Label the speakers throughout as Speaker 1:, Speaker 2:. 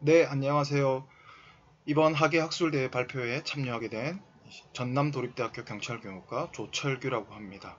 Speaker 1: 네, 안녕하세요. 이번 학예학술대회 발표에 참여하게 된 전남도립대학교 경찰경영과 조철규라고 합니다.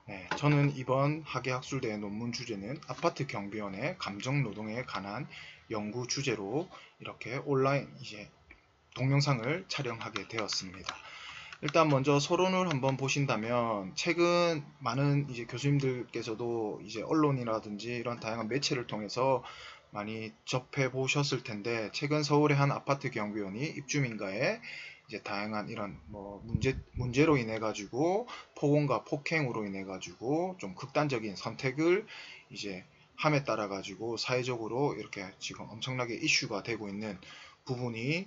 Speaker 1: 네, 저는 이번 학예학술대회 논문 주제는 아파트 경비원의 감정노동에 관한 연구 주제로 이렇게 온라인 동영상을 촬영하게 되었습니다. 일단 먼저 서론을 한번 보신다면 최근 많은 교수님들께서도 언론이라든지 이런 다양한 매체를 통해서 많이 접해 보셨을 텐데, 최근 서울의 한 아파트 경비원이 입주민과의 다양한 이런 문제로 인해 가지고 폭언과 폭행으로 인해 가지고 좀 극단적인 선택을 이제 함에 따라 가지고 사회적으로 이렇게 지금 엄청나게 이슈가 되고 있는 부분이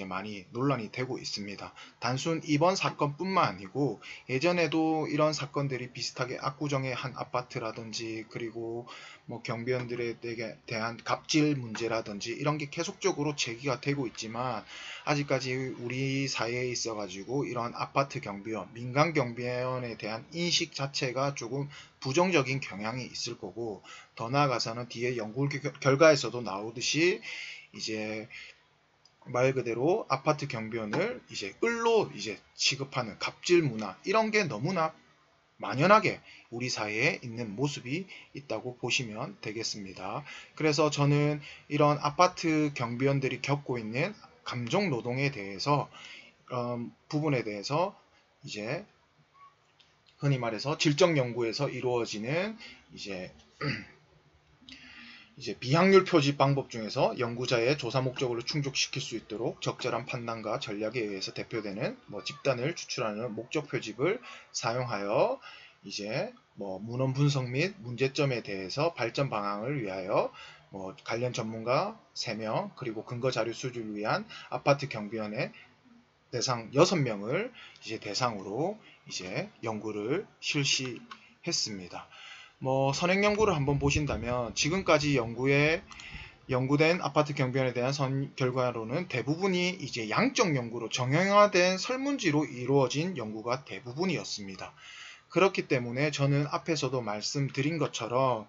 Speaker 1: 많이 논란이 되고 있습니다. 단순 이번 사건뿐만 아니고 예전에도 이런 사건들이 비슷하게 압구정의 한 아파트라든지, 그리고 경비원들에 대한 갑질 문제라든지 이런 게 계속적으로 제기가 되고 있지만, 아직까지 우리 사회에 있어 가지고 이런 아파트 경비원, 민간 경비원에 대한 인식 자체가 조금 부정적인 경향이 있을 거고, 더 나아가서는 뒤에 연구 결과에서도 나오듯이 이제 말 그대로 아파트 경비원을 을로 취급하는 갑질 문화, 이런 게 너무나 만연하게 우리 사회에 있는 모습이 있다고 보시면 되겠습니다. 그래서 저는 이런 아파트 경비원들이 겪고 있는 감정 노동에 대해서 부분에 대해서 이제 흔히 말해서 질적 연구에서 이루어지는 비확률 표지 방법 중에서 연구자의 조사 목적을 충족시킬 수 있도록 적절한 판단과 전략에 의해서 대표되는 집단을 추출하는 목적 표집을 사용하여 문헌 분석 및 문제점에 대해서 발전 방향을 위하여 관련 전문가 3명, 그리고 근거 자료 수집을 위한 아파트 경비원의 대상 6명을 대상으로 연구를 실시했습니다. 선행 연구를 한번 보신다면, 지금까지 연구된 아파트 경비원에 대한 결과로는 대부분이 양적 연구로 정형화된 설문지로 이루어진 연구가 대부분이었습니다. 그렇기 때문에 저는 앞에서도 말씀드린 것처럼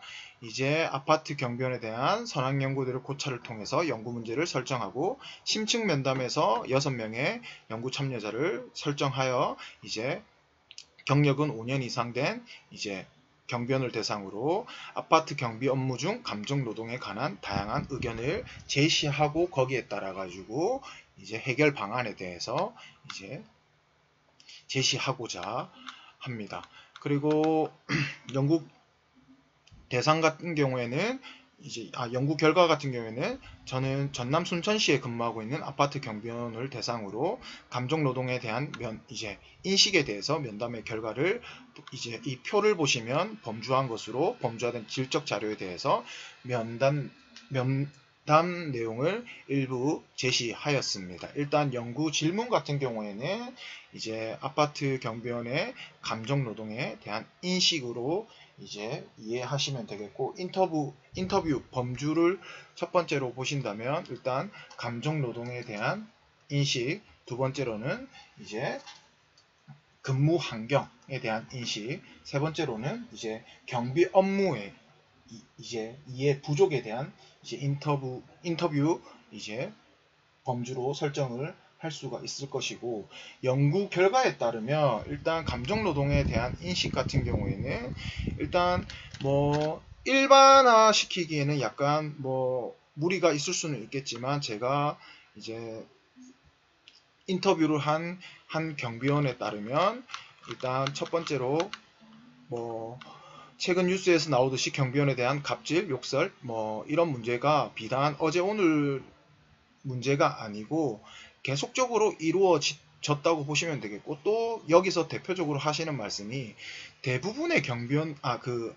Speaker 1: 아파트 경비원에 대한 선행 연구들을 고찰을 통해서 연구 문제를 설정하고, 심층 면담에서 6명의 연구 참여자를 설정하여 경력은 5년 이상 된 경비원을 대상으로 아파트 경비 업무 중 감정 노동에 관한 다양한 의견을 제시하고, 거기에 따라 가지고 해결 방안에 대해서 제시하고자 합니다. 그리고 연구 대상 같은 경우에는 연구 결과 같은 경우에는 저는 전남 순천시에 근무하고 있는 아파트 경비원을 대상으로 감정 노동에 대한 인식에 대해서 면담의 결과를 이 표를 보시면 범주한 것으로 범주화된 질적 자료에 대해서 면담 내용을 일부 제시하였습니다. 일단 연구 질문 같은 경우에는 아파트 경비원의 감정 노동에 대한 인식으로 이해하시면 되겠고, 인터뷰 범주를 첫 번째로 보신다면 일단 감정 노동에 대한 인식, 두 번째로는 근무 환경에 대한 인식, 세 번째로는 경비 업무의 이해 부족에 대한 인터뷰 범주로 설정을 할 수가 있을 것이고, 연구 결과에 따르면 일단 감정 노동에 대한 인식 같은 경우에는 일단 일반화 시키기에는 약간 무리가 있을 수는 있겠지만, 제가 인터뷰를 한 경비원에 따르면 일단 첫 번째로 최근 뉴스에서 나오듯이 경비원에 대한 갑질, 욕설 이런 문제가 비단 어제 오늘 문제가 아니고 계속적으로 이루어졌다고 보시면 되겠고, 또 여기서 대표적으로 하시는 말씀이 대부분의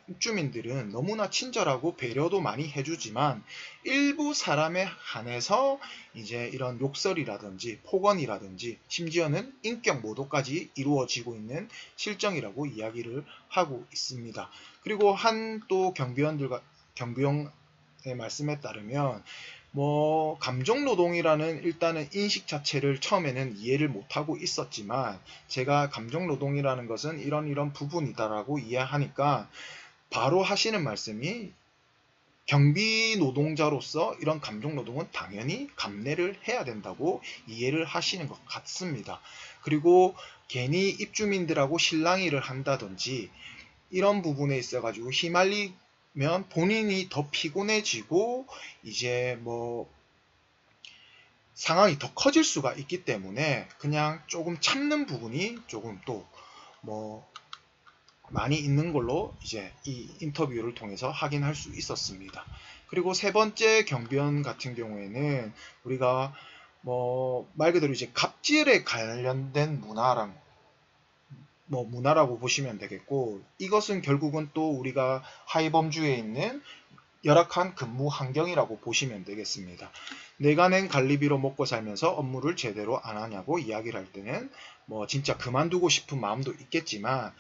Speaker 1: 입주민들은 너무나 친절하고 배려도 많이 해주지만 일부 사람에 한해서 이런 욕설이라든지 폭언이라든지 심지어는 인격 모독까지 이루어지고 있는 실정이라고 이야기를 하고 있습니다. 그리고 한 또 경비원의 말씀에 따르면 감정노동이라는 일단은 인식 자체를 처음에는 이해를 못하고 있었지만, 제가 감정노동이라는 것은 이런 부분이다라고 이해하니까 바로 하시는 말씀이 경비 노동자로서 이런 감독 노동은 당연히 감내를 해야 된다고 이해를 하시는 것 같습니다. 그리고 괜히 입주민들하고 실랑이를 한다든지 이런 부분에 있어 가지고 휘말리면 본인이 더 피곤해지고 이제 뭐 상황이 더 커질 수가 있기 때문에 그냥 조금 참는 부분이 조금 또 뭐 많이 있는 걸로 이제 이 인터뷰를 통해서 확인할 수 있었습니다. 그리고 세 번째 경비원 같은 경우에는 우리가 뭐 말 그대로 이제 갑질에 관련된 문화라고 보시면 되겠고, 이것은 결국은 또 우리가 하위범주에 있는 열악한 근무 환경이라고 보시면 되겠습니다. 내가 낸 관리비로 먹고 살면서 업무를 제대로 안 하냐고 이야기를 할 때는 뭐 진짜 그만두고 싶은 마음도 있겠지만,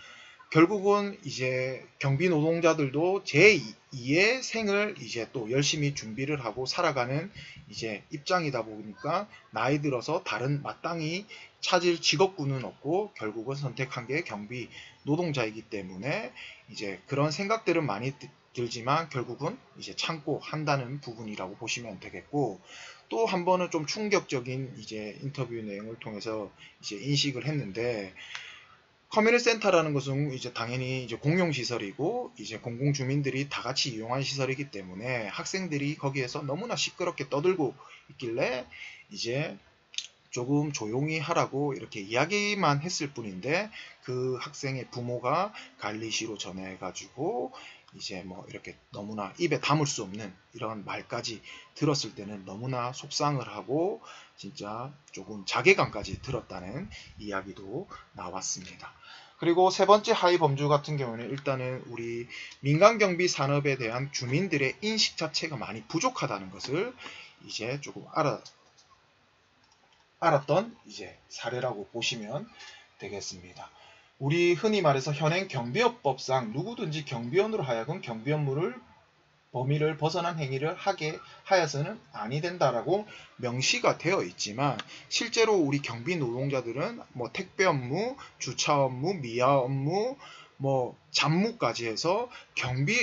Speaker 1: 결국은 이제 경비 노동자들도 제2의 생을 이제 또 열심히 준비를 하고 살아가는 이제 입장이다 보니까 나이 들어서 다른 마땅히 찾을 직업군은 없고 결국은 선택한 게 경비 노동자이기 때문에 이제 그런 생각들은 많이 들지만 결국은 이제 참고 한다는 부분이라고 보시면 되겠고, 또 한 번은 좀 충격적인 이제 인터뷰 내용을 통해서 이제 인식을 했는데, 커뮤니티 센터라는 것은 이제 당연히 이제 공용시설이고 이제 공공주민들이 다 같이 이용한 시설이기 때문에 학생들이 거기에서 너무나 시끄럽게 떠들고 있길래 이제 조금 조용히 하라고 이렇게 이야기만 했을 뿐인데, 그 학생의 부모가 관리시로 전화해가지고 이제 뭐 이렇게 너무나 입에 담을 수 없는 이런 말까지 들었을 때는 너무나 속상을 하고 진짜 조금 자괴감까지 들었다는 이야기도 나왔습니다. 그리고 세 번째 하위 범주 같은 경우는 일단은 우리 민간경비 산업에 대한 주민들의 인식 자체가 많이 부족하다는 것을 이제 조금 알았던 이제 사례라고 보시면 되겠습니다. 우리 흔히 말해서 현행 경비업법상 누구든지 경비원으로 하여금 경비 업무를 범위를 벗어난 행위를 하게 하여서는 아니 된다라고 명시가 되어 있지만, 실제로 우리 경비 노동자들은 뭐 택배 업무, 주차 업무, 미화 업무, 뭐 잡무까지 해서 경비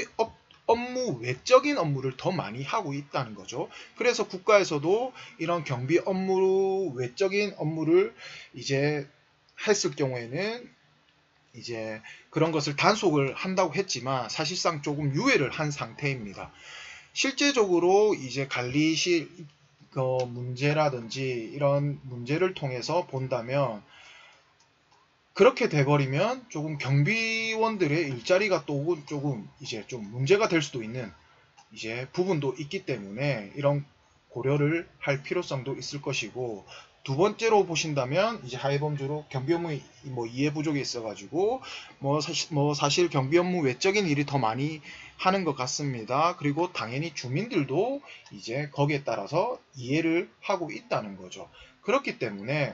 Speaker 1: 업무 외적인 업무를 더 많이 하고 있다는 거죠. 그래서 국가에서도 이런 경비 업무 외적인 업무를 이제 했을 경우에는 이제 그런 것을 단속을 한다고 했지만 사실상 조금 유예를 한 상태입니다. 실제적으로 이제 관리실 문제라든지 이런 문제를 통해서 본다면, 그렇게 돼버리면 조금 경비원들의 일자리가 또 조금 이제 좀 문제가 될 수도 있는 이제 부분도 있기 때문에 이런 고려를 할 필요성도 있을 것이고, 두 번째로 보신다면 이제 하위범주로 경비 업무 뭐 이해 부족이 있어가지고 사실 경비 업무 외적인 일이 더 많이 하는 것 같습니다. 그리고 당연히 주민들도 이제 거기에 따라서 이해를 하고 있다는 거죠. 그렇기 때문에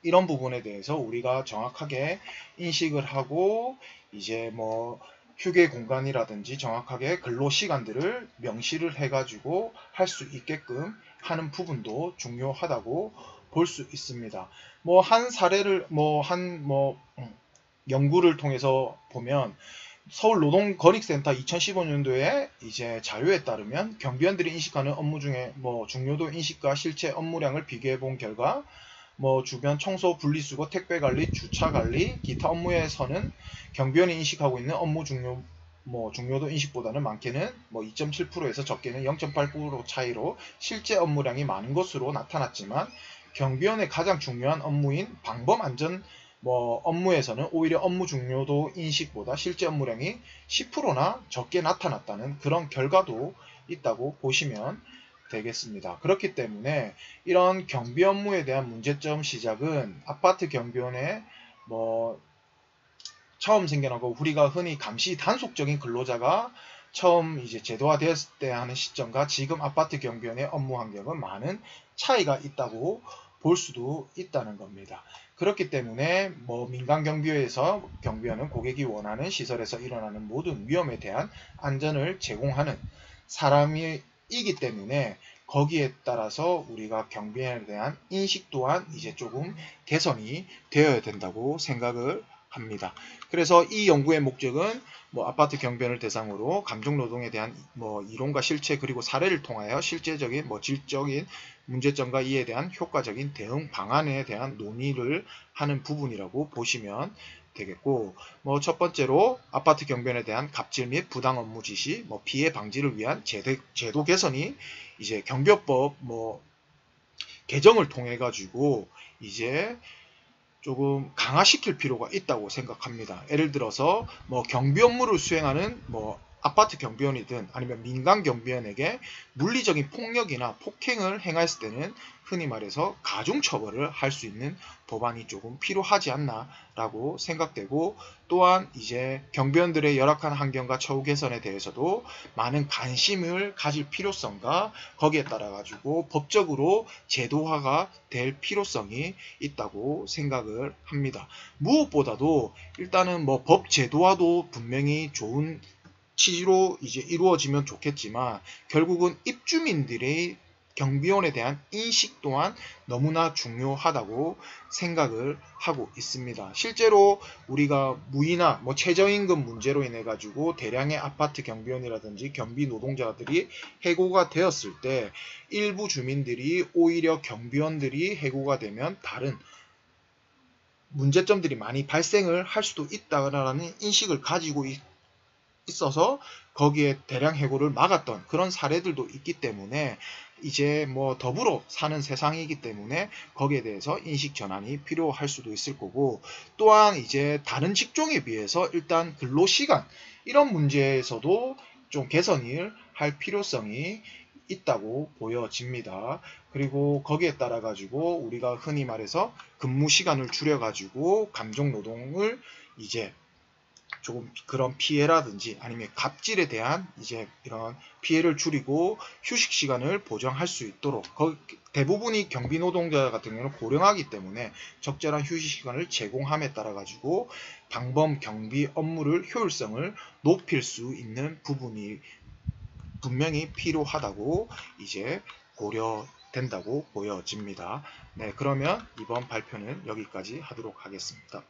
Speaker 1: 이런 부분에 대해서 우리가 정확하게 인식을 하고 이제 뭐 휴게 공간이라든지 정확하게 근로 시간들을 명시를 해가지고 할 수 있게끔 하는 부분도 중요하다고 볼 수 있습니다. 뭐 한 사례를 연구를 통해서 보면 서울노동권익센터 2015년도에 이제 자료에 따르면 경비원들이 인식하는 업무 중에 뭐 중요도 인식과 실제 업무량을 비교해 본 결과 뭐 주변 청소, 분리수거, 택배관리, 주차관리, 기타 업무에서는 경비원이 인식하고 있는 업무 중요도 인식보다는 많게는 2.7%에서 적게는 0.8% 차이로 실제 업무량이 많은 것으로 나타났지만, 경비원의 가장 중요한 업무인 방범안전 업무에서는 오히려 업무 중요도 인식보다 실제 업무량이 10%나 적게 나타났다는 그런 결과도 있다고 보시면 되겠습니다. 그렇기 때문에 이런 경비 업무에 대한 문제점 시작은 아파트 경비원의 처음 생겨나고 우리가 흔히 감시 단속적인 근로자가 처음 이제 제도화되었을 때 하는 시점과 지금 아파트 경비원의 업무 환경은 많은 차이가 있다고 볼 수도 있다는 겁니다. 그렇기 때문에 민간 경비에서 경비원은 고객이 원하는 시설에서 일어나는 모든 위험에 대한 안전을 제공하는 사람이기 때문에 거기에 따라서 우리가 경비원에 대한 인식 또한 이제 조금 개선이 되어야 된다고 생각을 합니다. 그래서 이 연구의 목적은 뭐 아파트 경비원을 대상으로 감정노동에 대한 뭐 이론과 실체 그리고 사례를 통하여 실제적인 뭐 질적인 문제점과 이에 대한 효과적인 대응 방안에 대한 논의를 하는 부분이라고 보시면 되겠고, 뭐 첫 번째로 아파트 경비원에 대한 갑질 및 부당 업무 지시, 뭐 피해 방지를 위한 제도 개선이 이제 경비업법 뭐 개정을 통해 가지고 이제 조금 강화시킬 필요가 있다고 생각합니다. 예를 들어서 뭐 경비 업무를 수행하는 뭐 아파트 경비원이든 아니면 민간 경비원에게 물리적인 폭력이나 폭행을 행했을 때는 흔히 말해서 가중처벌을 할 수 있는 법안이 조금 필요하지 않나라고 생각되고, 또한 이제 경비원들의 열악한 환경과 처우 개선에 대해서도 많은 관심을 가질 필요성과 거기에 따라 가지고 법적으로 제도화가 될 필요성이 있다고 생각을 합니다. 무엇보다도 일단은 뭐 법 제도화도 분명히 좋은 취지로 이제 이루어지면 좋겠지만, 결국은 입주민들의 경비원에 대한 인식 또한 너무나 중요하다고 생각을 하고 있습니다. 실제로 우리가 무이나 뭐 최저임금 문제로 인해 가지고 대량의 아파트 경비원이라든지 경비 노동자들이 해고가 되었을 때 일부 주민들이 오히려 경비원들이 해고가 되면 다른 문제점들이 많이 발생을 할 수도 있다라는 인식을 가지고 있어서 거기에 대량 해고를 막았던 그런 사례들도 있기 때문에 이제 뭐 더불어 사는 세상이기 때문에 거기에 대해서 인식 전환이 필요할 수도 있을 거고, 또한 이제 다른 직종에 비해서 일단 근로시간 이런 문제에서도 좀 개선을 할 필요성이 있다고 보여집니다. 그리고 거기에 따라 가지고 우리가 흔히 말해서 근무 시간을 줄여 가지고 감정 노동을 이제 조금 그런 피해라든지 아니면 갑질에 대한 이제 이런 피해를 줄이고 휴식 시간을 보장할 수 있도록, 대부분이 경비 노동자 같은 경우는 고령하기 때문에 적절한 휴식 시간을 제공함에 따라 가지고 방범 경비 업무를 효율성을 높일 수 있는 부분이 분명히 필요하다고 이제 고려된다고 보여집니다. 네, 그러면 이번 발표는 여기까지 하도록 하겠습니다.